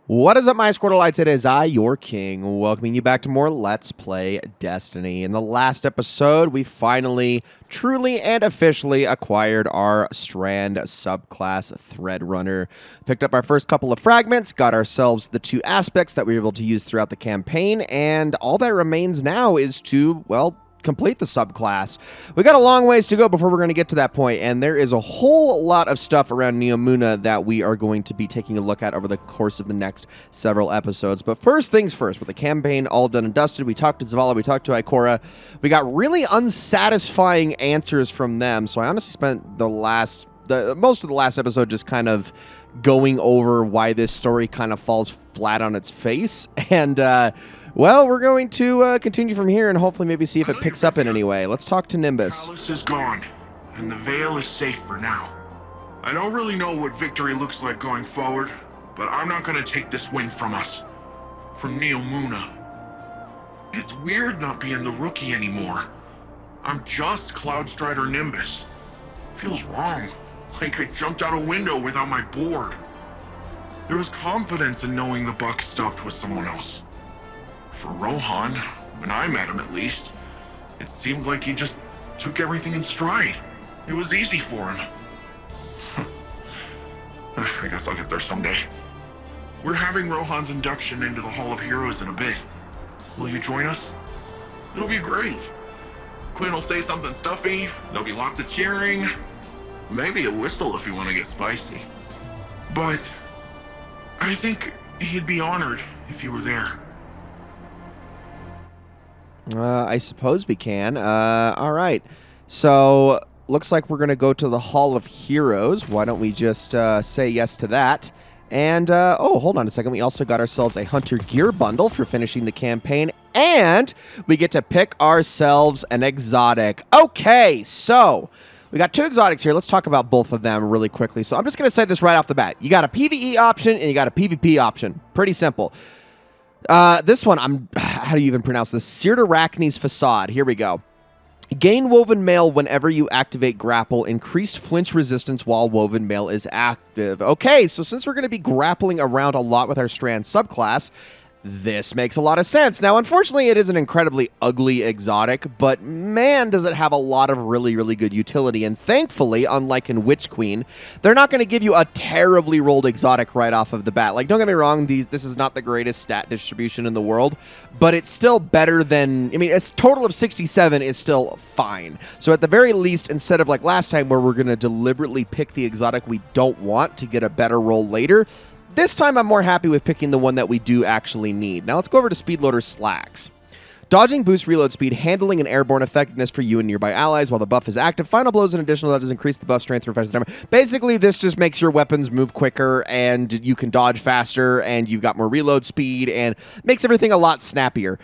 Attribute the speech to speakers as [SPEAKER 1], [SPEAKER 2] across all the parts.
[SPEAKER 1] What is up, my Squirtleites? It is I, your king, welcoming you back to more Let's Play Destiny. In the last episode, we finally, truly, and officially acquired our Strand subclass Threadrunner. Picked up our first couple of fragments, got ourselves the two aspects that we were able to use throughout the campaign, and all that remains now is to, well, complete the subclass. We got a long ways to go before we're going to get to that point, and there is a whole lot of stuff around Neomunian that we are going to be taking a look at over the course of the next several episodes. But first things first, with the campaign all done and dusted, we talked to Zavala, we talked to Ikora. We got really unsatisfying answers from them, so I honestly spent most of the last episode just kind of going over why this story kind of falls flat on its face, and well, we're going to continue from here and hopefully maybe see if it picks up in any way. Let's talk to Nimbus.
[SPEAKER 2] Palace is gone, and the Veil is safe for now. I don't really know what victory looks like going forward, but I'm not going to take this win from us. From Neomunian. It's weird not being the rookie anymore. I'm just Cloudstrider Nimbus. Feels wrong, like I jumped out a window without my board. There was confidence in knowing the buck stopped with someone else. For Rohan, when I met him at least, it seemed like he just took everything in stride. It was easy for him. I guess I'll get there someday. We're having Rohan's induction into the Hall of Heroes in a bit. Will you join us? It'll be great. Quinn will say something stuffy, there'll be lots of cheering, maybe a whistle if you want to get spicy. But I think he'd be honored if you were there.
[SPEAKER 1] I suppose we can. All right. So, looks like we're going to go to the Hall of Heroes. Why don't we just say yes to that? And, oh, hold on a second. We also got ourselves a Hunter Gear Bundle for finishing the campaign. And we get to pick ourselves an exotic. Okay, so we got two exotics here. Let's talk about both of them really quickly. So, I'm just going to say this right off the bat. You got a PvE option and you got a PvP option. Pretty simple. This one, how do you even pronounce this? Seared Arachne's Facade. Here we go. Gain Woven Mail whenever you activate Grapple. Increased flinch resistance while Woven Mail is active. Okay, so since we're going to be grappling around a lot with our Strand subclass, this makes a lot of sense. Now, unfortunately, it is an incredibly ugly exotic, but man, does it have a lot of really, really good utility. And thankfully, unlike in Witch Queen, they're not going to give you a terribly rolled exotic right off of the bat. Like, don't get me wrong, this is not the greatest stat distribution in the world, but it's still better than, I mean, a total of 67 is still fine. So at the very least, instead of like last time where we're going to deliberately pick the exotic we don't want to get a better roll later, this time, I'm more happy with picking the one that we do actually need. Now, let's go over to Speedloader Slacks. Dodging boosts reload speed, handling and airborne effectiveness for you and nearby allies while the buff is active. Final blows an additional dodges increase the buff strength for faster damage. Basically, this just makes your weapons move quicker and you can dodge faster and you've got more reload speed and makes everything a lot snappier.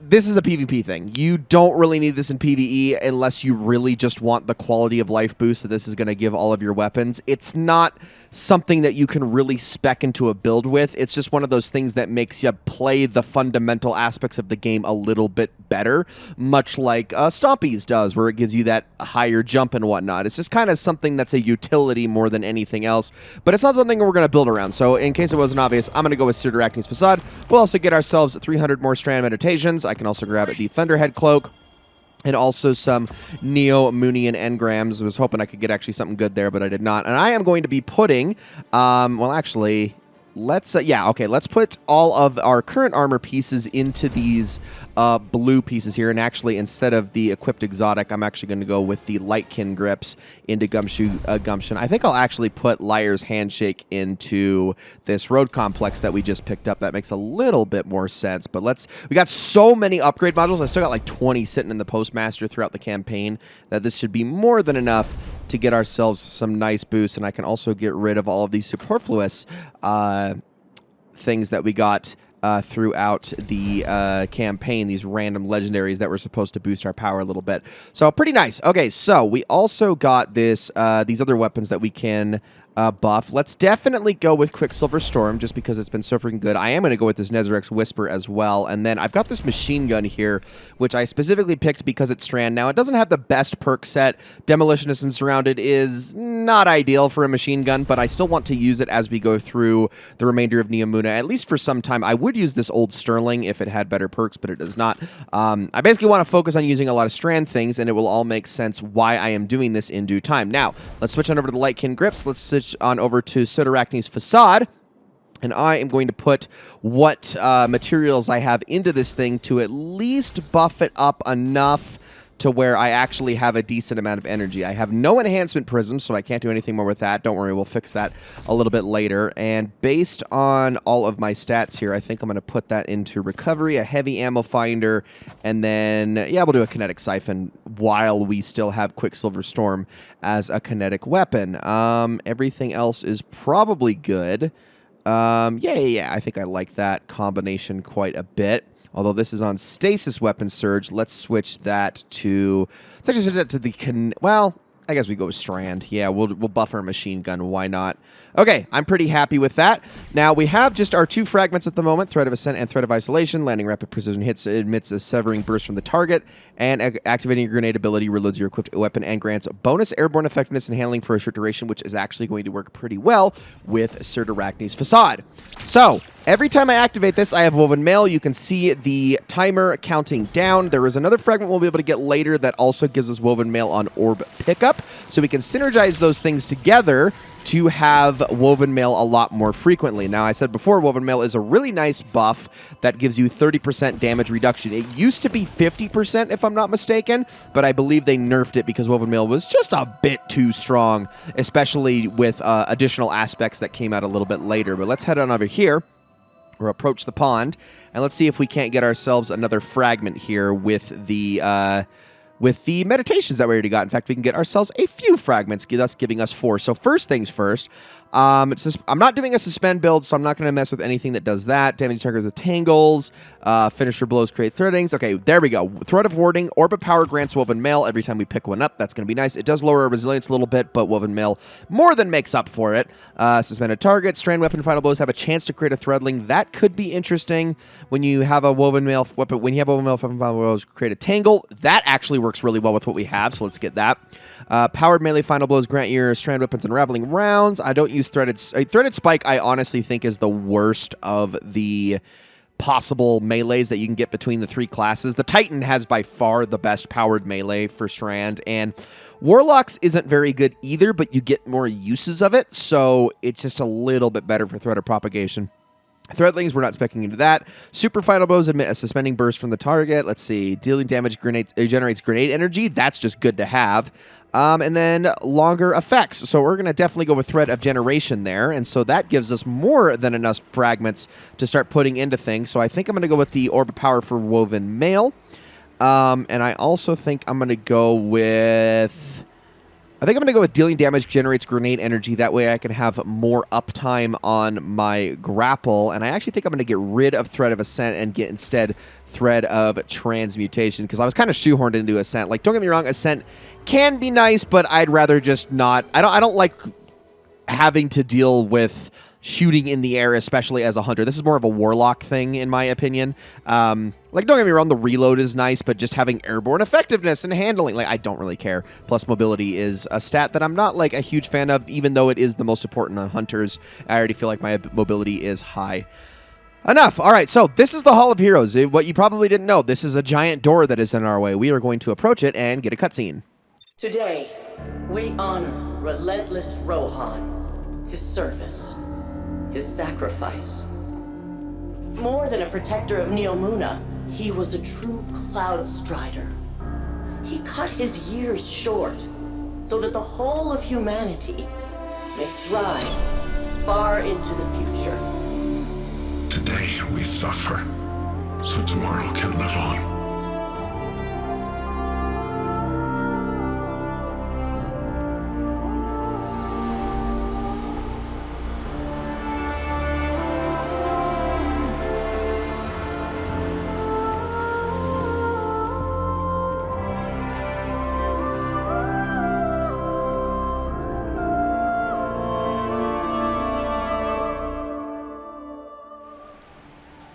[SPEAKER 1] This is a PvP thing. You don't really need this in PvE unless you really just want the quality of life boost that this is going to give all of your weapons. It's not something that you can really spec into a build with. It's just one of those things that makes you play the fundamental aspects of the game a little bit better, much like Stompies does, where it gives you that higher jump and whatnot. It's just kind of something that's a utility more than anything else, but it's not something we're going to build around. So in case it wasn't obvious, I'm going to go with Seared Arachne's Facade. We'll also get ourselves 300 more Strand Meditations. I can also grab the Thunderhead Cloak and also some Neomunian engrams. I was hoping I could get actually something good there, but I did not. And I am going to be putting, well, actually, let's, let's put all of our current armor pieces into these blue pieces here. And actually, instead of the equipped exotic, I'm actually going to go with the Lightkin grips into Gumption. I think I'll actually put Liar's Handshake into this road complex that we just picked up. That makes a little bit more sense. But we got so many upgrade modules. I still got like 20 sitting in the Postmaster throughout the campaign that this should be more than enough to get ourselves some nice boosts. And I can also get rid of all of these superfluous things that we got throughout the campaign, these random legendaries that were supposed to boost our power a little bit. So pretty nice. Okay, so we also got these other weapons that we can buff. Let's definitely go with Quicksilver Storm just because it's been so freaking good. I am going to go with this Nezarec Whisper as well. And then I've got this machine gun here, which I specifically picked because it's Strand. Now, it doesn't have the best perk set. Demolitionist and Surrounded is not ideal for a machine gun, but I still want to use it as we go through the remainder of Neomuna, at least for some time. I would use this old Sterling if it had better perks, but it does not. I basically want to focus on using a lot of Strand things, and it will all make sense why I am doing this in due time. Now, let's switch on over to the Lightkin Grips. Let's switch on over to Sodarachne's Facade, and I am going to put what materials I have into this thing to at least buff it up enough to where I actually have a decent amount of energy. I have no enhancement prisms, so I can't do anything more with that. Don't worry, we'll fix that a little bit later. And based on all of my stats here, I think I'm going to put that into recovery, a heavy ammo finder, and then, yeah, we'll do a kinetic siphon while we still have Quicksilver Storm as a kinetic weapon. Everything else is probably good. Yeah, I think I like that combination quite a bit. Although this is on Stasis Weapon Surge, let's switch that to... Let's actually switch that to the... Well, I guess we go with Strand. Yeah, we'll buff our machine gun. Why not? Okay, I'm pretty happy with that. Now, we have just our 2 fragments at the moment, Threat of Ascent and Threat of Isolation. Landing rapid precision hits emits a severing burst from the target, and activating your grenade ability reloads your equipped weapon and grants bonus airborne effectiveness and handling for a short duration, which is actually going to work pretty well with Sodarachne's Facade. So, every time I activate this, I have Woven Mail. You can see the timer counting down. There is another fragment we'll be able to get later that also gives us Woven Mail on Orb Pickup, so we can synergize those things together to have Woven Mail a lot more frequently. Now, I said before, Woven Mail is a really nice buff that gives you 30% damage reduction. It used to be 50%, if I'm not mistaken, but I believe they nerfed it because Woven Mail was just a bit too strong, especially with additional aspects that came out a little bit later. But let's head on over here, or approach the pond, and let's see if we can't get ourselves another fragment here with the meditations that we already got. In fact, we can get ourselves a few fragments, thus giving us 4. So first things first, I'm not doing a suspend build, so I'm not going to mess with anything that does that. Damage triggers the tangles, finisher blows create threadings. Okay, there we go. Threat of Warding, Orb of Power grants Woven Mail every time we pick one up. That's going to be nice. It does lower our resilience a little bit, but Woven Mail more than makes up for it. Suspended target, Strand Weapon Final Blows have a chance to create a threadling. That could be interesting when you have a Woven Mail weapon. When you have Woven Mail Final Blows create a tangle, that actually works really well with what we have, so let's get that. Powered melee final blows grant your strand weapons unraveling rounds. I don't use threaded spike. I honestly think is the worst of the possible melees that you can get between the 3 classes. The Titan has by far the best powered melee for Strand, and Warlocks isn't very good either, but you get more uses of it, so it's just a little bit better for threat of propagation. Threadlings, we're not specking into that. Super Final Blows emit a suspending burst from the target. Let's see. Dealing damage generates grenade energy. That's just good to have. And then longer effects. So we're going to definitely go with Thread of Generation there. And so that gives us more than enough fragments to start putting into things. So I think I'm going to go with the Orb of Power for Woven Mail. And I also think I'm going to go with... dealing damage generates grenade energy. That way I can have more uptime on my grapple. And I actually think I'm going to get rid of Thread of Ascent and get instead Thread of Transmutation, because I was kind of shoehorned into Ascent. Like, don't get me wrong, Ascent can be nice, but I'd rather just not... I don't like having to deal with shooting in the air, especially as a hunter. This is more of a warlock thing, in my opinion. Like, don't get me wrong, the reload is nice, but just having airborne effectiveness and handling, like, I don't really care. Plus, mobility is a stat that I'm not, like, a huge fan of, even though it is the most important on hunters. I already feel like my mobility is high. Enough. All right, so this is the Hall of Heroes. What you probably didn't know, this is a giant door that is in our way. We are going to approach it and get a cutscene.
[SPEAKER 3] Today, we honor relentless Rohan, his service, his sacrifice. More than a protector of Neomuna, he was a true cloud strider. He cut his years short so that the whole of humanity may thrive far into the future.
[SPEAKER 2] Today we suffer, so tomorrow can live on.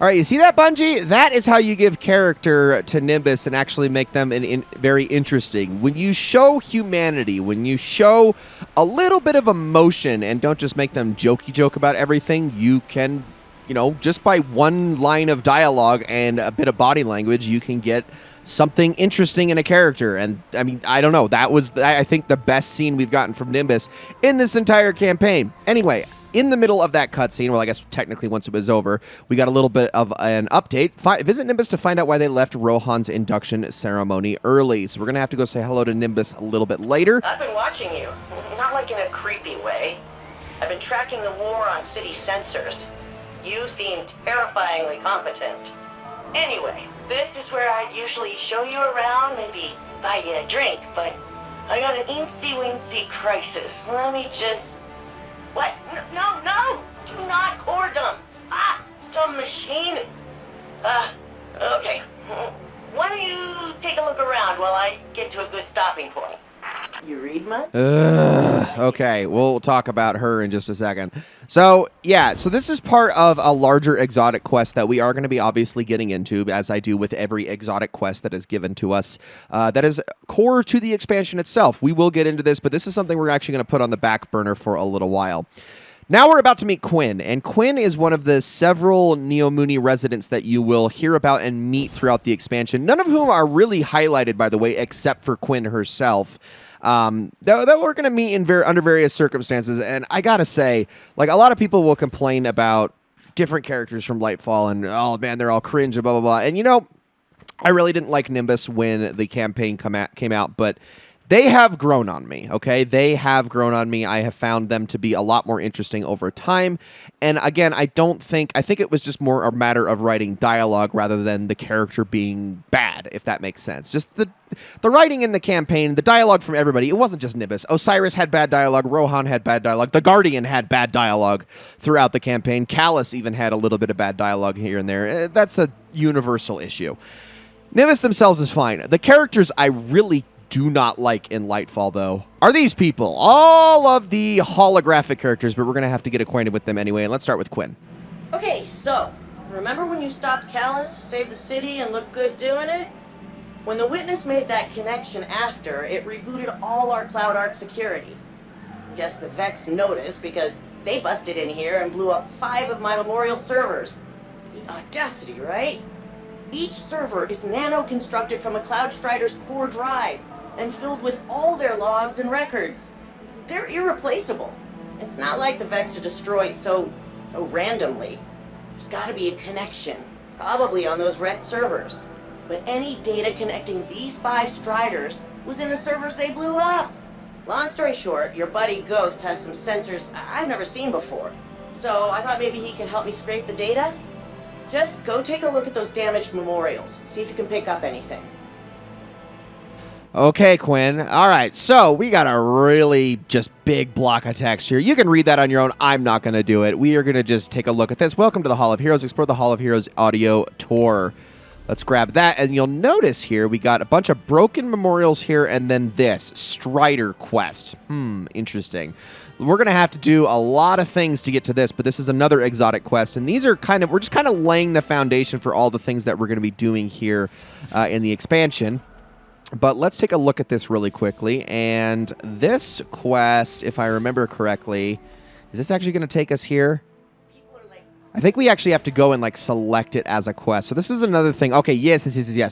[SPEAKER 1] All right, you see that, Bungie? That is how you give character to Nimbus and actually make them very interesting. When you show humanity, when you show a little bit of emotion and don't just make them jokey joke about everything, you can, you know, just by one line of dialogue and a bit of body language, you can get something interesting in a character. And I mean, I don't know. That was, I think, the best scene we've gotten from Nimbus in this entire campaign. Anyway, in the middle of that cutscene, well, I guess technically once it was over, we got a little bit of an update. Visit Nimbus to find out why they left Rohan's induction ceremony early. So we're going to have to go say hello to Nimbus a little bit later.
[SPEAKER 3] I've been watching you, not like in a creepy way. I've been tracking the war on city sensors. You seem terrifyingly competent. Anyway, this is where I'd usually show you around, maybe buy you a drink, but I got an eensy-weensy crisis. Let me just... What? No! Do not core dump! Dumb machine! Okay. Why don't you take a look around while I get to a good stopping point? You read much?
[SPEAKER 1] Okay, we'll talk about her in just a second. So, yeah, so this is part of a larger exotic quest that we are going to be obviously getting into, as I do with every exotic quest that is given to us. That is core to the expansion itself. We will get into this, but this is something we're actually going to put on the back burner for a little while. Now we're about to meet Quinn, and Quinn is one of the several Neomunian residents that you will hear about and meet throughout the expansion, none of whom are really highlighted, by the way, except for Quinn herself. That we're going to meet in under various circumstances. And I got to say, like, a lot of people will complain about different characters from Lightfall and, oh, man, they're all cringe and blah, blah, blah. And, you know, I really didn't like Nimbus when the campaign came out, but they have grown on me, okay? They have grown on me. I have found them to be a lot more interesting over time. And again, I think it was just more a matter of writing dialogue rather than the character being bad, if that makes sense. Just the writing in the campaign, the dialogue from everybody, it wasn't just Nimbus. Osiris had bad dialogue, Rohan had bad dialogue, the Guardian had bad dialogue throughout the campaign, Callus even had a little bit of bad dialogue here and there. That's a universal issue. Nimbus themselves is fine. The characters I really do not like in Lightfall, though, are these people. All of the holographic characters, but we're going to have to get acquainted with them anyway. And let's start with Quinn.
[SPEAKER 3] Okay, so, remember when you stopped Callus, saved the city, and looked good doing it? When the Witness made that connection after, it rebooted all our Cloud Arc security. Guess the Vex noticed because they busted in here and blew up 5 of my memorial servers. The audacity, right? Each server is nano-constructed from a Cloud Strider's core drive and filled with all their logs and records. They're irreplaceable. It's not like the Vex are destroyed so randomly. There's gotta be a connection, probably on those wrecked servers. But any data connecting these 5 Striders was in the servers they blew up. Long story short, your buddy Ghost has some sensors I've never seen before. So I thought maybe he could help me scrape the data. Just go take a look at those damaged memorials. See if you can pick up anything.
[SPEAKER 1] Okay, Quinn. All right, so we got a really just big block of text here. You can read that on your own. I'm not going to do it. We are going to just take a look at this. Welcome to the Hall of Heroes. Explore the Hall of Heroes audio tour. Let's grab that, and you'll notice here we got a bunch of broken memorials here, and then this Strider quest. Interesting. We're going to have to do a lot of things to get to this, but this is another exotic quest, and these are we're just kind of laying the foundation for all the things that we're going to be doing here in the expansion. But let's take a look at this really quickly, and this quest, if I remember correctly, is this actually going to take us here? I think we actually have to go and, like, select it as a quest. So this is another thing. Okay, yes,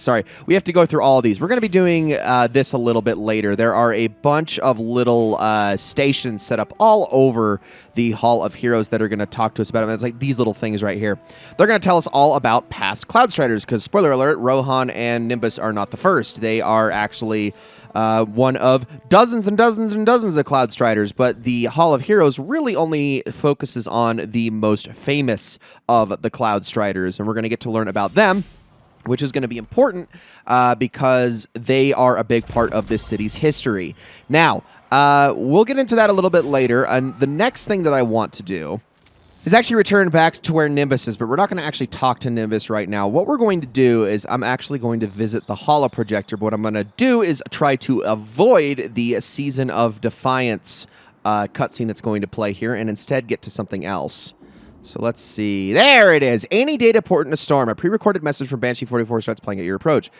[SPEAKER 1] sorry. We have to go through all of these. We're going to be doing this a little bit later. There are a bunch of little stations set up all over the Hall of Heroes that are going to talk to us about it. It's like these little things right here. They're going to tell us all about past Cloud Striders, because, spoiler alert, Rohan and Nimbus are not the first. They are actually one of dozens and dozens and dozens of Cloud Striders, but the Hall of Heroes really only focuses on the most famous of the Cloud Striders, and we're going to get to learn about them, which is going to be important because they are a big part of this city's history. Now, we'll get into that a little bit later, and the next thing that I want to do is actually return back to where Nimbus is, but we're not going to actually talk to Nimbus right now. What we're going to do is I'm actually going to visit the holoprojector, but what I'm going to do is try to avoid the Season of Defiance cutscene that's going to play here and instead get to something else. So let's see. There it is. Any data port in a storm. A pre-recorded message from Banshee 44 starts playing at your approach.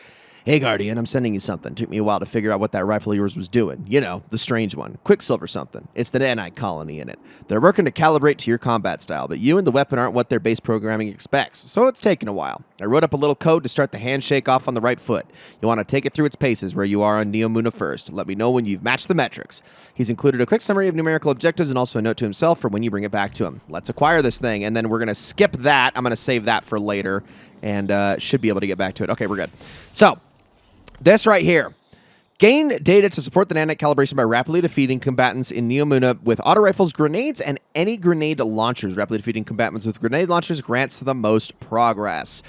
[SPEAKER 1] Hey, Guardian, I'm sending you something. Took me a while to figure out what that rifle of yours was doing. You know, the strange one. Quicksilver something. It's the nanite colony in it. They're working to calibrate to your combat style, but you and the weapon aren't what their base programming expects, so it's taken a while. I wrote up a little code to start the handshake off on the right foot. You want to take it through its paces where you are on Neomuna first. Let me know when you've matched the metrics. He's included a quick summary of numerical objectives and also a note to himself for when you bring it back to him. Let's acquire this thing, and then we're going to skip that. I'm going to save that for later, and should be able to get back to it. Okay, we're good. So, this right here. Gain data to support the nanite calibration by rapidly defeating combatants in Neomuna with auto rifles, grenades, and any grenade launchers. Rapidly defeating combatants with grenade launchers grants the most progress.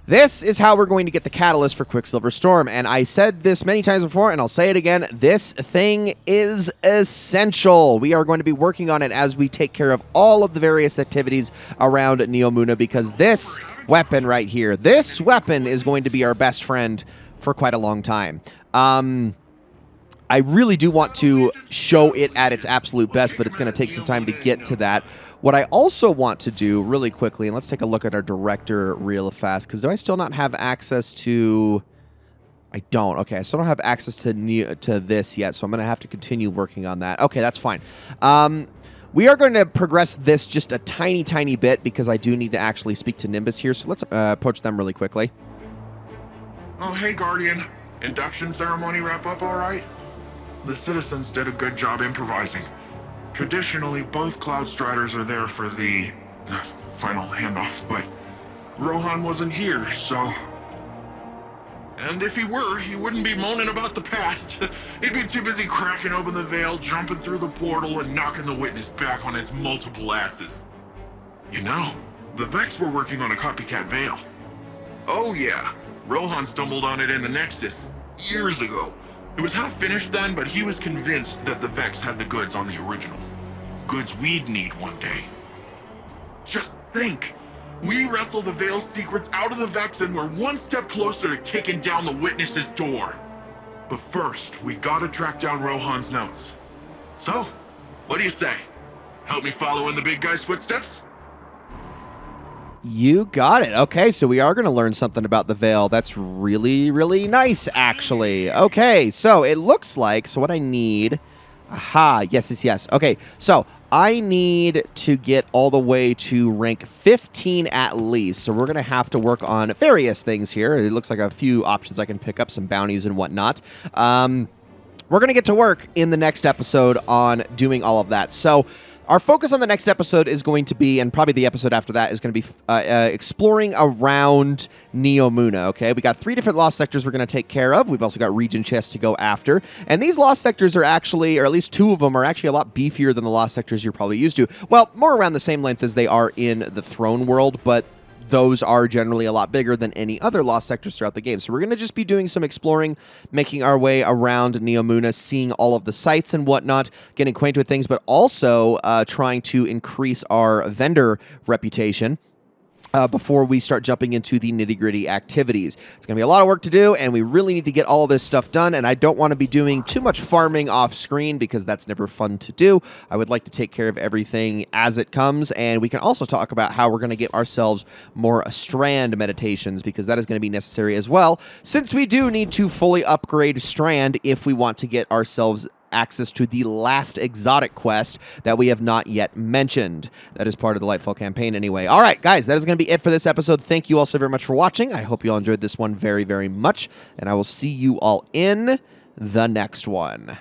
[SPEAKER 1] This is how we're going to get the catalyst for Quicksilver Storm. And I said this many times before, and I'll say it again. This thing is essential. We are going to be working on it as we take care of all of the various activities around Neomuna, because this weapon right here, this weapon is going to be our best friend for quite a long time. I really do want to show it at its absolute best, but it's going to take some time to get to that. What I also want to do really quickly, and let's take a look at our director real fast, because do I still not have access to... I don't. Okay, I still don't have access to this yet, so I'm going to have to continue working on that. Okay, that's fine. We are going to progress this just a tiny, tiny bit, because I do need to actually speak to Nimbus here, so let's approach them really quickly.
[SPEAKER 2] Oh, hey, Guardian. Induction ceremony wrap up all right? The citizens did a good job improvising. Traditionally, both Cloud Striders are there for the final handoff, but Rohan wasn't here, so... And if he were, he wouldn't be moaning about the past. He'd be too busy cracking open the veil, jumping through the portal, and knocking the witness back on its multiple asses. You know, the Vex were working on a copycat veil. Oh yeah. Rohan stumbled on it in the Nexus, years ago. It was half finished then, but he was convinced that the Vex had the goods on the original. Goods we'd need one day. Just think! We wrestle the Veil's secrets out of the Vex and we're one step closer to kicking down the Witness's door. But first, we gotta track down Rohan's notes. So, what do you say? Help me follow in the big guy's footsteps?
[SPEAKER 1] You got it. Okay, so we are going to learn something about the Veil. That's really, really nice, actually. Okay, so it looks like... So what I need... Aha, yes. Okay, so I need to get all the way to rank 15 at least. So we're going to have to work on various things here. It looks like a few options I can pick up, some bounties and whatnot. We're going to get to work in the next episode on doing all of that. So... Our focus on the next episode is going to be, and probably the episode after that, is going to be exploring around Neomuna, okay? We got 3 different lost sectors we're going to take care of. We've also got region chests to go after. And these lost sectors are actually, or at least 2 of them, are actually a lot beefier than the lost sectors you're probably used to. Well, more around the same length as they are in the Throne World, but those are generally a lot bigger than any other lost sectors throughout the game. So we're going to just be doing some exploring, making our way around Neomuna, seeing all of the sites and whatnot, getting acquainted with things, but also trying to increase our vendor reputation before we start jumping into the nitty-gritty activities. It's going to be a lot of work to do, and we really need to get all of this stuff done, and I don't want to be doing too much farming off-screen because that's never fun to do. I would like to take care of everything as it comes, and we can also talk about how we're going to get ourselves more Strand meditations, because that is going to be necessary as well, since we do need to fully upgrade Strand if we want to get ourselves access to the last exotic quest that we have not yet mentioned. That is part of the Lightfall campaign anyway. All right, guys, that is going to be it for this episode. Thank you all so very much for watching. I hope you all enjoyed this one very, very much, and I will see you all in the next one.